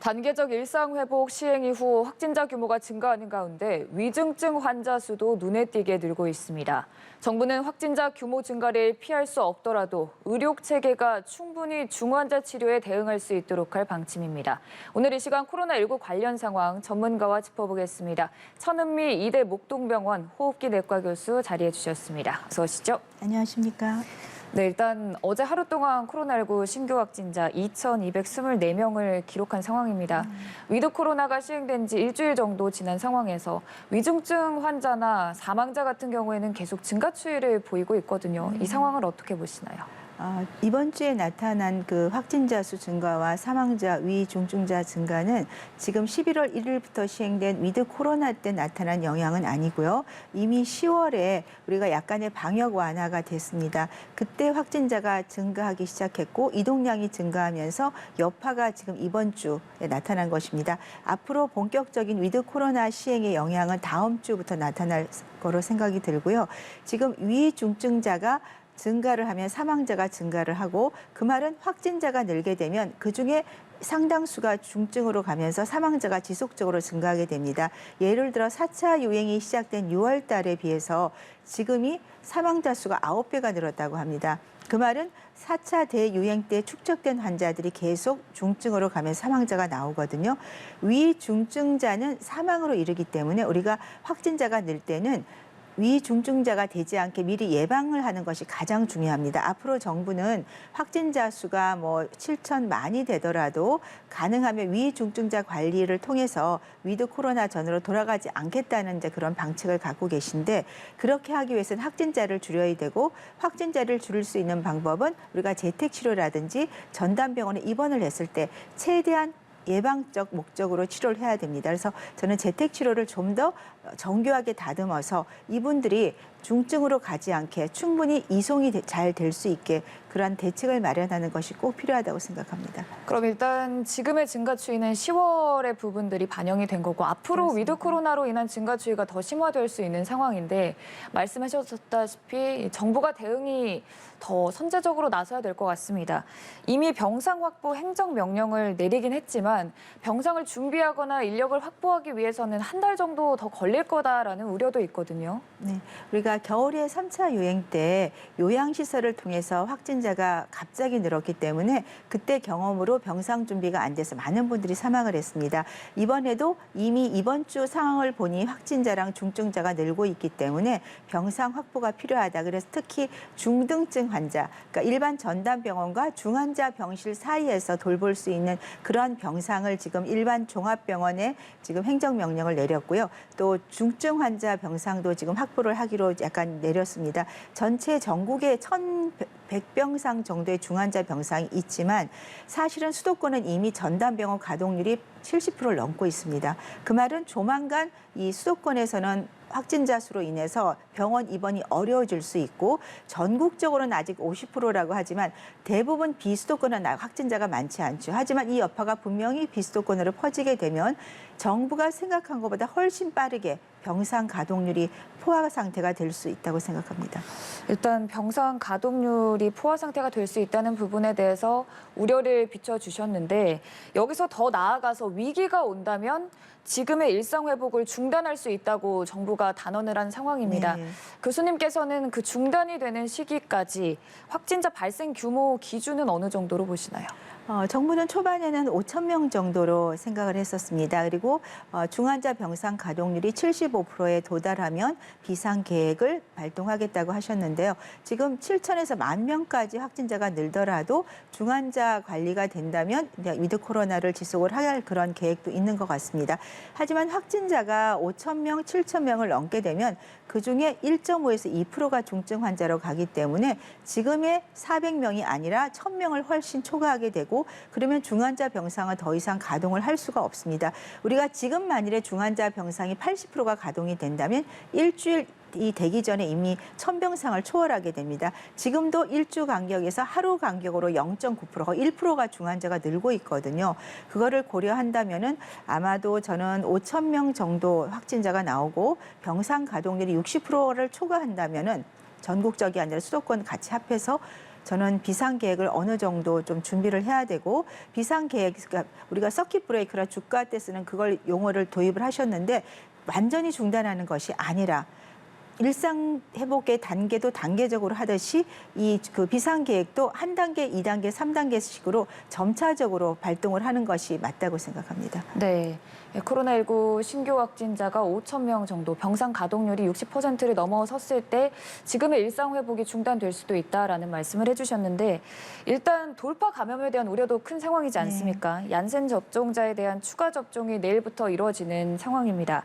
단계적 일상회복 시행 이후 확진자 규모가 증가하는 가운데 위중증 환자 수도 눈에 띄게 늘고 있습니다. 정부는 확진자 규모 증가를 피할 수 없더라도 의료체계가 충분히 중환자 치료에 대응할 수 있도록 할 방침입니다. 오늘 이 시간 코로나19 관련 상황 전문가와 짚어보겠습니다. 천은미 이대 목동병원 호흡기 내과 교수 자리해 주셨습니다. 어서 오시죠. 안녕하십니까. 네, 일단 어제 하루 동안 코로나19 신규 확진자 2,224명을 기록한 상황입니다. 위드 코로나가 시행된 지 일주일 정도 지난 상황에서 위중증 환자나 사망자 같은 경우에는 계속 증가 추이를 보이고 있거든요. 이 상황을 어떻게 보시나요? 이번 주에 나타난 그 확진자 수 증가와 사망자, 위중증자 증가는 지금 11월 1일부터 시행된 위드 코로나 때 나타난 영향은 아니고요. 이미 10월에 우리가 약간의 방역 완화가 됐습니다. 그때 확진자가 증가하기 시작했고 이동량이 증가하면서 여파가 지금 이번 주에 나타난 것입니다. 앞으로 본격적인 위드 코로나 시행의 영향은 다음 주부터 나타날 거로 생각이 들고요. 지금 위중증자가 증가를 하면 사망자가 증가를 하고 그 말은 확진자가 늘게 되면 그중에 상당수가 중증으로 가면서 사망자가 지속적으로 증가하게 됩니다. 예를 들어 4차 유행이 시작된 6월 달에 비해서 지금이 사망자 수가 9배가 늘었다고 합니다. 그 말은 4차 대유행 때 축적된 환자들이 계속 중증으로 가면 사망자가 나오거든요. 위중증자는 사망으로 이르기 때문에 우리가 확진자가 늘 때는 위중증자가 되지 않게 미리 예방을 하는 것이 가장 중요합니다. 앞으로 정부는 확진자 수가 7,000만이 되더라도 가능하면 위중증자 관리를 통해서 위드 코로나 전으로 돌아가지 않겠다는 그런 방책을 갖고 계신데 그렇게 하기 위해서는 확진자를 줄여야 되고 확진자를 줄일 수 있는 방법은 우리가 재택치료라든지 전담병원에 입원을 했을 때 최대한 예방적 목적으로 치료를 해야 됩니다. 그래서 저는 재택치료를 좀 더 정교하게 다듬어서 이분들이 중증으로 가지 않게 충분히 이송이 잘 될 수 있게 그러한 대책을 마련하는 것이 꼭 필요하다고 생각합니다. 그럼 일단 지금의 증가 추이는 10월의 부분들이 반영이 된 거고 앞으로 그렇습니다. 위드 코로나로 인한 증가 추이가 더 심화될 수 있는 상황인데 말씀하셨다시피 정부가 대응이 더 선제적으로 나서야 될 것 같습니다. 이미 병상 확보 행정명령을 내리긴 했지만 병상을 준비하거나 인력을 확보하기 위해서는 한 달 정도 더 걸릴 거다라는 우려도 있거든요. 네, 우리가 겨울에 3차 유행 때 요양시설을 통해서 확진자가 갑자기 늘었기 때문에 그때 경험으로 병상 준비가 안 돼서 많은 분들이 사망을 했습니다. 이번에도 이미 이번 주 상황을 보니 확진자랑 중증자가 늘고 있기 때문에 병상 확보가 필요하다. 그래서 특히 중등증 환자, 그러니까 일반 전담병원과 중환자 병실 사이에서 돌볼 수 있는 그런 병상을 지금 일반 종합병원에 지금 행정명령을 내렸고요. 또 중증 환자 병상도 지금 확보를 하기로 약간 내렸습니다. 전체 전국에 1,100병상 정도의 중환자 병상이 있지만 사실은 수도권은 이미 전담병원 가동률이 70%를 넘고 있습니다. 그 말은 조만간 이 수도권에서는 확진자 수로 인해서 병원 입원이 어려워질 수 있고 전국적으로는 아직 50%라고 하지만 대부분 비수도권은 확진자가 많지 않죠. 하지만 이 여파가 분명히 비수도권으로 퍼지게 되면 정부가 생각한 것보다 훨씬 빠르게 병상 가동률이 포화 상태가 될 수 있다고 생각합니다. 일단 병상 가동률이 포화 상태가 될 수 있다는 부분에 대해서 우려를 비춰주셨는데 여기서 더 나아가서 위기가 온다면 지금의 일상 회복을 중단할 수 있다고 정부가 단언을 한 상황입니다. 네. 교수님께서는 그 중단이 되는 시기까지 확진자 발생 규모 기준은 어느 정도로 보시나요? 정부는 초반에는 5,000명 정도로 생각을 했었습니다. 그리고 중환자 병상 가동률이 75%에 도달하면 비상 계획을 발동하겠다고 하셨는데요. 지금 7,000에서 10,000명까지 확진자가 늘더라도 중환자 관리가 된다면 위드 코로나를 지속을 할 그런 계획도 있는 것 같습니다. 하지만 확진자가 5,000명, 7,000명을 넘게 되면 그중에 1.5에서 2%가 중증 환자로 가기 때문에 지금의 400명이 아니라 1,000명을 훨씬 초과하게 되고 그러면 중환자 병상은 더 이상 가동을 할 수가 없습니다. 우리가 지금 만일에 중환자 병상이 80%가 가동이 된다면 일주일 이 되기 전에 이미 1,000병상을 초월하게 됩니다. 지금도 일주 간격에서 하루 간격으로 0.9%, 1%가 중환자가 늘고 있거든요. 그거를 고려한다면은 아마도 저는 5,000명 정도 확진자가 나오고 병상 가동률이 60%를 초과한다면은 전국적이 아니라 수도권 같이 합해서 저는 비상계획을 어느 정도 좀 준비를 해야 되고 비상계획, 그러니까 우리가 서킷 브레이크라 주가 때 쓰는 그걸 용어를 도입을 하셨는데 완전히 중단하는 것이 아니라 일상 회복의 단계도 단계적으로 하듯이 이 그 비상 계획도 한 단계, 2단계, 3단계씩으로 점차적으로 발동을 하는 것이 맞다고 생각합니다. 네. 코로나19 신규 확진자가 5천 명 정도, 병상 가동률이 60%를 넘어섰을 때 지금의 일상 회복이 중단될 수도 있다라는 말씀을 해주셨는데 일단 돌파 감염에 대한 우려도 큰 상황이지 않습니까? 얀센 접종자에 대한 추가 접종이 내일부터 이루어지는 상황입니다.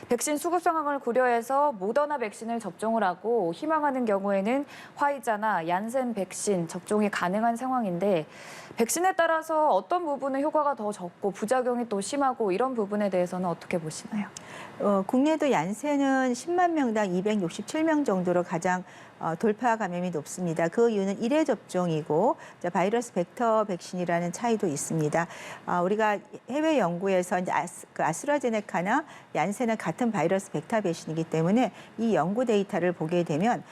백신 수급 상황을 고려해서 모더나 백신을 접종을 하고 희망하는 경우에는 화이자나 얀센 백신 접종이 가능한 상황인데 백신에 따라서 어떤 부분은 효과가 더 적고 부작용이 또 심하고 이런 부분에 대해서는 어떻게 보시나요? 국내도 얀센은 10만 명당 267명 정도로 가장 돌파 감염이 높습니다. 그 이유는 1회 접종이고 바이러스 벡터 백신이라는 차이도 있습니다. 우리가 해외 연구에서 이제 아스트라제네카나 얀센은 같은 바이러스 벡터 백신이기 때문에 이 연구 데이터를 보게 되면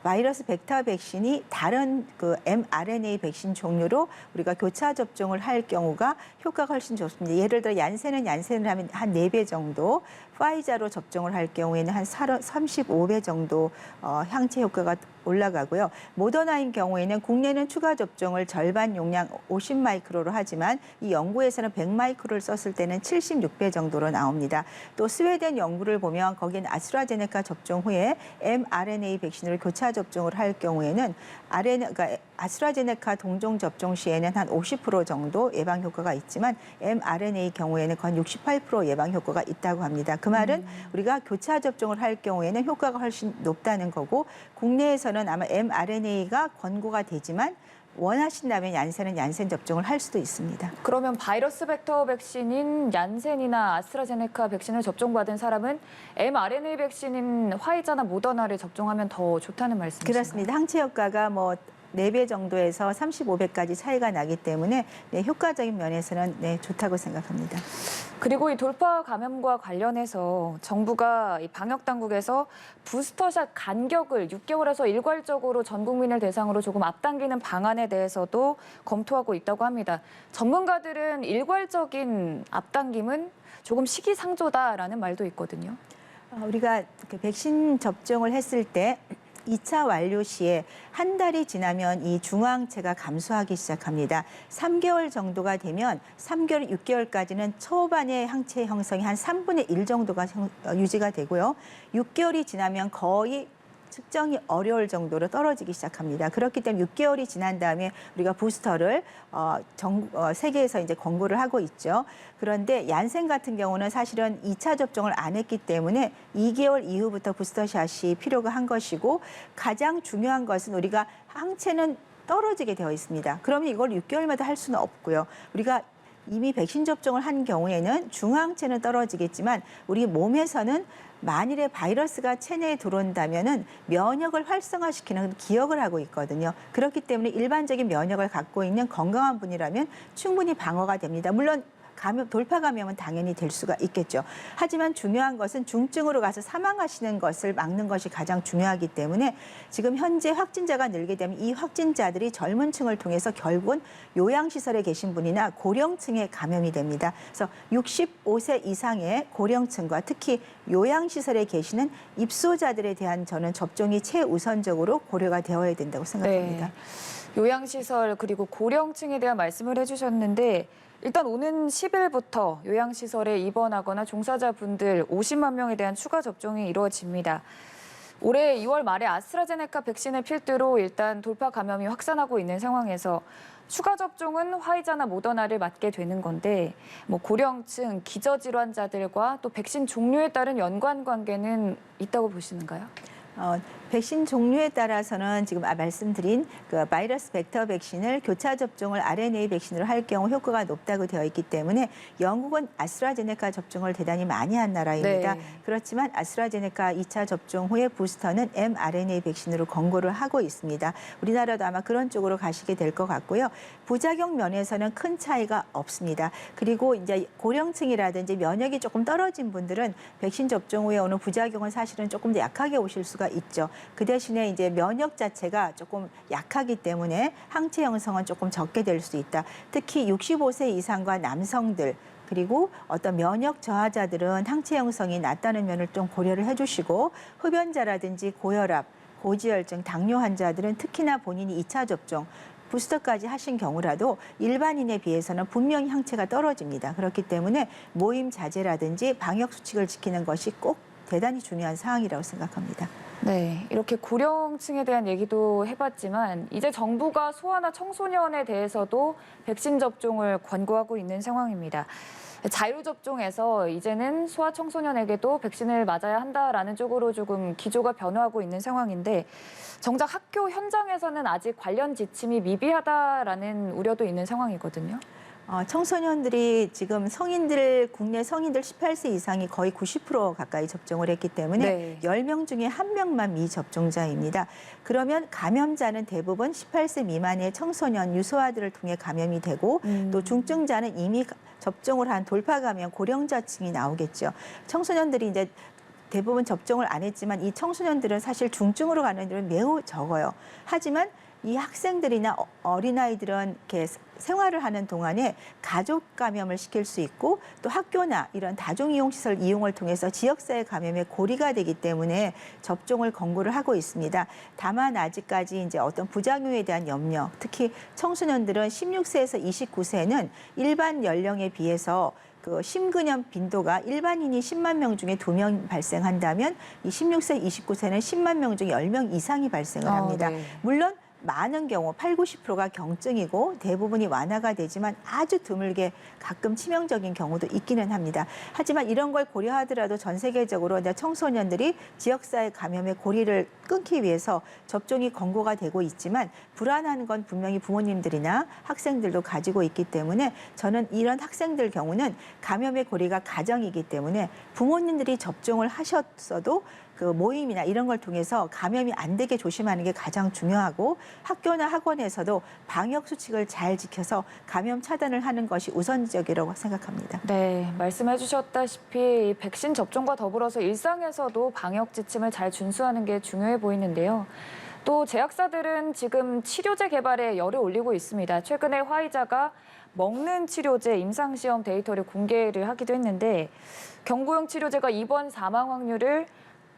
바이러스 벡터 백신이 다른 그 mRNA 백신 종류로 우리가 교차 접종을 할 경우가 효과가 훨씬 좋습니다. 예를 들어 얀센을 하면 한 4배 정도, 화이자로 접종을 할 경우에는 한 35배 정도 항체 효과가 올라가고요. 모더나인 경우에는 국내는 추가 접종을 절반 용량 50마이크로로 하지만 이 연구에서는 100마이크로를 썼을 때는 76배 정도로 나옵니다. 또 스웨덴 연구를 보면 거기는 아스트라제네카 접종 후에 mRNA 백신으로 교차 접종을 할 경우에는 그러니까 아스트라제네카 동종 접종 시에는 한 50% 정도 예방 효과가 있지만 mRNA 경우에는 거의 68% 예방 효과가 있다고 합니다. 그 말은 우리가 교차 접종을 할 경우에는 효과가 훨씬 높다는 거고 국내에서는 아마 mRNA가 권고가 되지만 원하신다면 얀센은 얀센 접종을 할 수도 있습니다. 그러면 바이러스 벡터 백신인 얀센이나 아스트라제네카 백신을 접종받은 사람은 mRNA 백신인 화이자나 모더나를 접종하면 더 좋다는 말씀이신가요? 그렇습니다. 항체 효과가 4배 정도에서 35배까지 차이가 나기 때문에 효과적인 면에서는 좋다고 생각합니다. 그리고 이 돌파 감염과 관련해서 정부가 이 방역 당국에서 부스터샷 간격을 6개월에서 일괄적으로 전 국민을 대상으로 조금 앞당기는 방안에 대해서도 검토하고 있다고 합니다. 전문가들은 일괄적인 앞당김은 조금 시기상조다라는 말도 있거든요. 우리가 그 백신 접종을 했을 때 2차 완료 시에 한 달이 지나면 이 중화항체가 감소하기 시작합니다. 3개월 정도가 되면 3개월, 6개월까지는 초반의 항체 형성이 한 3분의 1 정도가 유지가 되고요. 6개월이 지나면 거의 측정이 어려울 정도로 떨어지기 시작합니다. 그렇기 때문에 6개월이 지난 다음에 우리가 부스터를 세계에서 이제 권고를 하고 있죠. 그런데 얀센 같은 경우는 사실은 2차 접종을 안 했기 때문에 2개월 이후부터 부스터샷이 필요가 한 것이고 가장 중요한 것은 우리가 항체는 떨어지게 되어 있습니다. 그러면 이걸 6개월마다 할 수는 없고요. 우리가 이미 백신 접종을 한 경우에는 중화항체는 떨어지겠지만 우리 몸에서는 만일에 바이러스가 체내에 들어온다면은 면역을 활성화시키는 기억을 하고 있거든요. 그렇기 때문에 일반적인 면역을 갖고 있는 건강한 분이라면 충분히 방어가 됩니다. 물론 돌파 감염은 당연히 될 수가 있겠죠. 하지만 중요한 것은 중증으로 가서 사망하시는 것을 막는 것이 가장 중요하기 때문에 지금 현재 확진자가 늘게 되면 이 확진자들이 젊은 층을 통해서 결국은 요양시설에 계신 분이나 고령층에 감염이 됩니다. 그래서 65세 이상의 고령층과 특히 요양시설에 계시는 입소자들에 대한 저는 접종이 최우선적으로 고려가 되어야 된다고 생각합니다. 네. 요양시설 그리고 고령층에 대한 말씀을 해주셨는데 일단 오는 10일부터 요양시설에 입원하거나 종사자분들 50만 명에 대한 추가 접종이 이루어집니다. 올해 2월 말에 아스트라제네카 백신을 필두로 일단 돌파 감염이 확산하고 있는 상황에서 추가 접종은 화이자나 모더나를 맞게 되는 건데 고령층, 기저질환자들과 또 백신 종류에 따른 연관관계는 있다고 보시는가요? 백신 종류에 따라서는 지금 말씀드린 그 바이러스 벡터 백신을 교차 접종을 RNA 백신으로 할 경우 효과가 높다고 되어 있기 때문에 영국은 아스트라제네카 접종을 대단히 많이 한 나라입니다. 네. 그렇지만 아스트라제네카 2차 접종 후에 부스터는 mRNA 백신으로 권고를 하고 있습니다. 우리나라도 아마 그런 쪽으로 가시게 될 것 같고요. 부작용 면에서는 큰 차이가 없습니다. 그리고 이제 고령층이라든지 면역이 조금 떨어진 분들은 백신 접종 후에 오는 부작용은 사실은 조금 더 약하게 오실 수가 있죠. 그 대신에 이제 면역 자체가 조금 약하기 때문에 항체 형성은 조금 적게 될 수 있다. 특히 65세 이상과 남성들 그리고 어떤 면역 저하자들은 항체 형성이 낮다는 면을 좀 고려를 해주시고 흡연자라든지 고혈압, 고지혈증, 당뇨 환자들은 특히나 본인이 2차 접종 부스터까지 하신 경우라도 일반인에 비해서는 분명히 항체가 떨어집니다. 그렇기 때문에 모임 자제라든지 방역 수칙을 지키는 것이 꼭 대단히 중요한 사항이라고 생각합니다. 네, 이렇게 고령층에 대한 얘기도 해봤지만 이제 정부가 소아나 청소년에 대해서도 백신 접종을 권고하고 있는 상황입니다. 자율접종에서 이제는 소아 청소년에게도 백신을 맞아야 한다라는 쪽으로 조금 기조가 변화하고 있는 상황인데 정작 학교 현장에서는 아직 관련 지침이 미비하다라는 우려도 있는 상황이거든요. 청소년들이 지금 국내 성인들 18세 이상이 거의 90% 가까이 접종을 했기 때문에 네. 10명 중에 1명만 미접종자입니다. 그러면 감염자는 대부분 18세 미만의 청소년, 유소아들을 통해 감염이 되고 또 중증자는 이미 접종을 한 돌파 감염 고령자층이 나오겠죠. 청소년들이 이제 대부분 접종을 안 했지만 이 청소년들은 사실 중증으로 가는 일은 매우 적어요. 하지만 이 학생들이나 어린아이들은 이렇게 생활을 하는 동안에 가족 감염을 시킬 수 있고 또 학교나 이런 다중이용시설 이용을 통해서 지역사회 감염의 고리가 되기 때문에 접종을 권고를 하고 있습니다. 다만 아직까지 이제 어떤 부작용에 대한 염려, 특히 청소년들은 16세에서 29세는 일반 연령에 비해서 그 심근염 빈도가 일반인이 10만 명 중에 2명 발생한다면 이 16세, 29세는 10만 명 중에 10명 이상이 발생을 합니다. 네. 물론 많은 경우 80~90%가 경증이고 대부분이 완화가 되지만 아주 드물게 가끔 치명적인 경우도 있기는 합니다. 하지만 이런 걸 고려하더라도 전 세계적으로 청소년들이 지역사회 감염의 고리를 끊기 위해서 접종이 권고가 되고 있지만 불안한 건 분명히 부모님들이나 학생들도 가지고 있기 때문에 저는 이런 학생들 경우는 감염의 고리가 가정이기 때문에 부모님들이 접종을 하셨어도 그 모임이나 이런 걸 통해서 감염이 안 되게 조심하는 게 가장 중요하고 학교나 학원에서도 방역 수칙을 잘 지켜서 감염 차단을 하는 것이 우선적이라고 생각합니다. 네, 말씀해 주셨다시피 백신 접종과 더불어서 일상에서도 방역 지침을 잘 준수하는 게 중요해 보이는데요. 또 제약사들은 지금 치료제 개발에 열을 올리고 있습니다. 최근에 화이자가 먹는 치료제 임상시험 데이터를 공개를 하기도 했는데 경구용 치료제가 입원 사망 확률을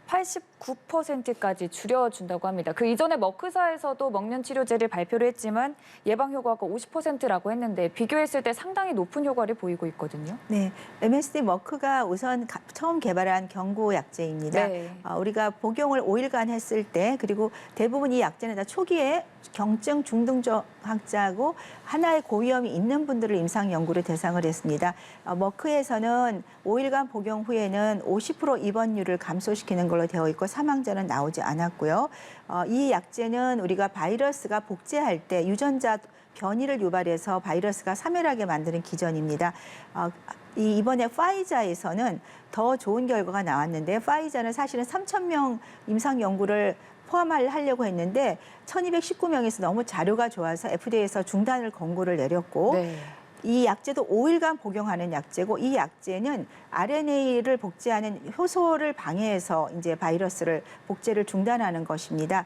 89%까지 줄여준다고 합니다. 그 이전에 머크사에서도 먹는 치료제를 발표를 했지만 예방 효과가 50%라고 했는데 비교했을 때 상당히 높은 효과를 보이고 있거든요. 네, MSD 머크가 우선 처음 개발한 경구약제입니다. 네. 우리가 복용을 5일간 했을 때 그리고 대부분 이 약제는 다 초기에 경증 중등적 환자하고 하나의 고위험이 있는 분들을 임상 연구를 대상을 했습니다. 머크에서는 5일간 복용 후에는 50% 입원율을 감소시키는 걸로 되어 있고 사망자는 나오지 않았고요. 이 약제는 우리가 바이러스가 복제할 때 유전자 변이를 유발해서 바이러스가 사멸하게 만드는 기전입니다. 이번에 파이자에서는 더 좋은 결과가 나왔는데 파이자는 사실은 3,000명 임상 연구를 포함하려고 했는데 1,219명에서 너무 자료가 좋아서 FDA에서 중단을 권고를 내렸고 네. 이 약제도 5일간 복용하는 약제고 이 약제는 RNA를 복제하는 효소를 방해해서 이제 바이러스를 복제를 중단하는 것입니다.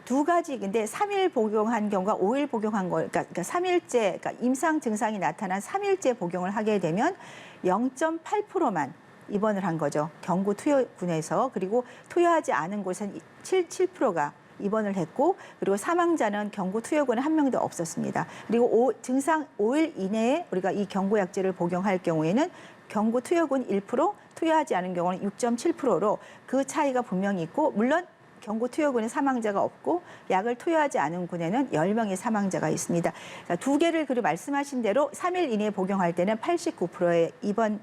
두 가지 근데 3일 복용한 경우가 5일 복용한 거 그러니까 3일째 그러니까 임상 증상이 나타난 3일째 복용을 하게 되면 0.8%만 입원을 한 거죠. 경구 투여군에서. 그리고 투여하지 않은 곳은 7%가 입원을 했고 그리고 사망자는 경구 투여군에 1명도 없었습니다. 그리고 증상 5일 이내에 우리가 이 경구약제를 복용할 경우에는 경구 투여군 1%, 투여하지 않은 경우는 6.7%로 그 차이가 분명히 있고 물론 경구 투여군에 사망자가 없고 약을 투여하지 않은 군에는 10명의 사망자가 있습니다. 그러니까 두 개를 그리고 말씀하신 대로 3일 이내에 복용할 때는 89%의 입원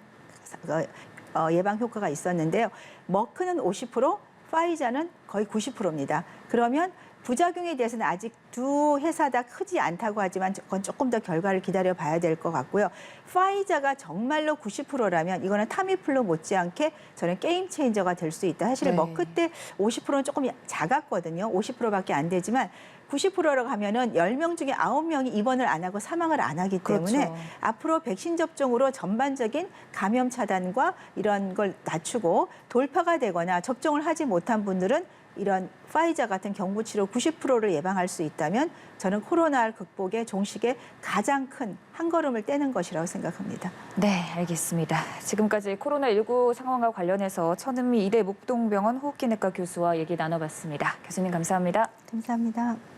예방 효과가 있었는데요. 머크는 50%, 파이자는 거의 90%입니다. 그러면 부작용에 대해서는 아직 두 회사 다 크지 않다고 하지만 그건 조금 더 결과를 기다려봐야 될 것 같고요. 파이자가 정말로 90%라면 이거는 타미플루 못지않게 저는 게임 체인저가 될 수 있다. 사실 네. 머크 때 50%는 조금 작았거든요. 50%밖에 안 되지만 90%라고 하면은 10명 중에 9명이 입원을 안 하고 사망을 안 하기 때문에 그렇죠. 앞으로 백신 접종으로 전반적인 감염 차단과 이런 걸 낮추고 돌파가 되거나 접종을 하지 못한 분들은 이런 파이자 같은 경부 치료 90%를 예방할 수 있다면 저는 코로나 극복의 종식에 가장 큰 한 걸음을 떼는 것이라고 생각합니다. 네, 알겠습니다. 지금까지 코로나19 상황과 관련해서 천은미 이대 목동병원 호흡기내과 교수와 얘기 나눠봤습니다. 교수님 감사합니다. 감사합니다.